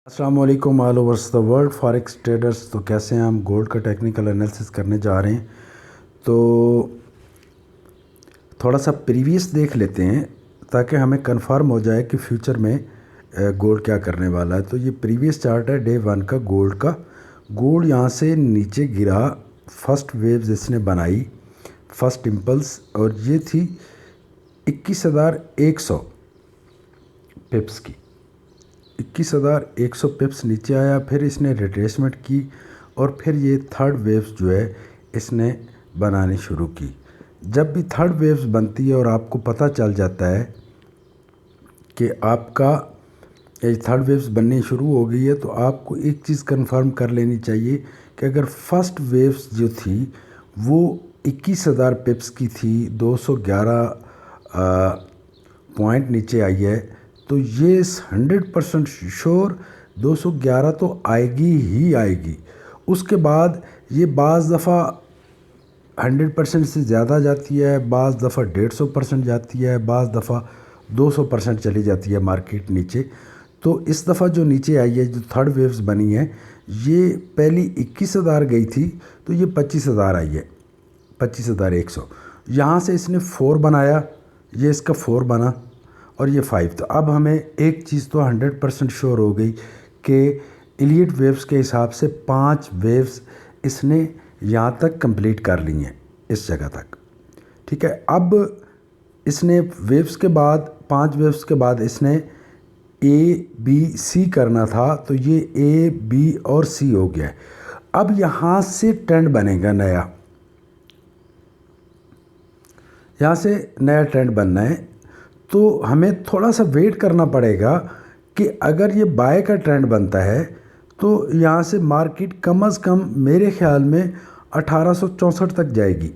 अस्सलाम वालेकुम all overs the world forex traders. तो कैसे हैं? हम गोल्ड का टेक्निकल एनालिसिस करने जा रहे हैं। तो थोड़ा सा प्रीवियस देख लेते हैं ताकि हमें कंफर्म हो जाए कि फ्यूचर में गोल्ड क्या करने वाला है। तो ये प्रीवियस चार्ट है डे 1 का गोल्ड का। गोल्ड यहाँ से नीचे गिरा, फर्स्ट वेव्स इसने बनाई, फर्स्ट इम्पल्स, और ये थी 21,100 पिप्स की। 21,100 पिप्स नीचे आया, फिर इसने रिट्रेसमेंट की और फिर ये थर्ड वेव्स जो है इसने बनानी शुरू की। जब भी थर्ड वेव्स बनती है और आपको पता चल जाता है कि आपका ये थर्ड वेव्स बननी शुरू हो गई है, तो आपको एक चीज़ कंफर्म कर लेनी चाहिए कि अगर फर्स्ट वेव्स जो थी वो 21,000 पिप्स की थी, 211 पॉइंट नीचे आई है, तो ये 100% श्योर 211 तो आएगी ही आएगी। उसके बाद ये बाज़ दफ़ा 100% से ज़्यादा जाती है, बाज़ दफ़ा 150% जाती है, बाज़ दफ़ा 200% चली जाती है मार्केट नीचे। तो इस दफ़ा जो नीचे आई है, जो थर्ड वेव्स बनी है, ये पहली 21,000 गई थी, तो ये 25,000 आई है, 25,100। यहाँ से इसने 4 बनाया, ये इसका 4 बना और ये 5। तो अब हमें एक चीज़ तो 100% श्योर हो गई कि इलीट वेव्स के हिसाब से 5 वेव्स इसने यहाँ तक कंप्लीट कर ली हैं, इस जगह तक। ठीक है, अब इसने वेव्स के बाद 5 वेव्स के बाद इसने ए बी सी करना था, तो ये ए बी और सी हो गया है। अब यहाँ से ट्रेंड बनेगा नया, यहाँ से नया ट्रेंड बनना है, तो हमें थोड़ा सा वेट करना पड़ेगा कि अगर ये बाय का ट्रेंड बनता है तो यहाँ से मार्केट कम से कम मेरे ख्याल में 1864 तक जाएगी,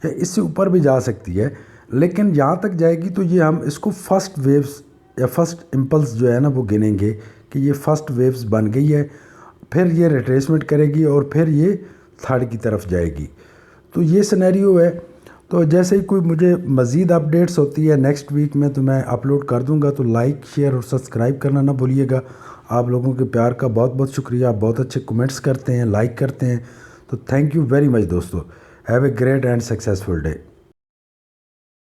या इससे ऊपर भी जा सकती है, लेकिन यहाँ तक जाएगी तो ये हम इसको फर्स्ट वेव्स या फर्स्ट इम्पल्स जो है ना वो गिनेंगे कि ये फर्स्ट वेव्स बन गई है, फिर ये रिट्रेसमेंट करेगी और फिर ये थर्ड की तरफ जाएगी। तो ये सिनेरियो है। तो जैसे ही कोई मुझे मज़ीद अपडेट्स होती है नेक्स्ट वीक में तो मैं अपलोड कर दूंगा। तो लाइक, शेयर और सब्सक्राइब करना ना भूलिएगा। आप लोगों के प्यार का बहुत बहुत शुक्रिया। आप बहुत अच्छे कमेंट्स करते हैं, लाइक करते हैं, तो थैंक यू वेरी मच दोस्तों। Have a great and successful day.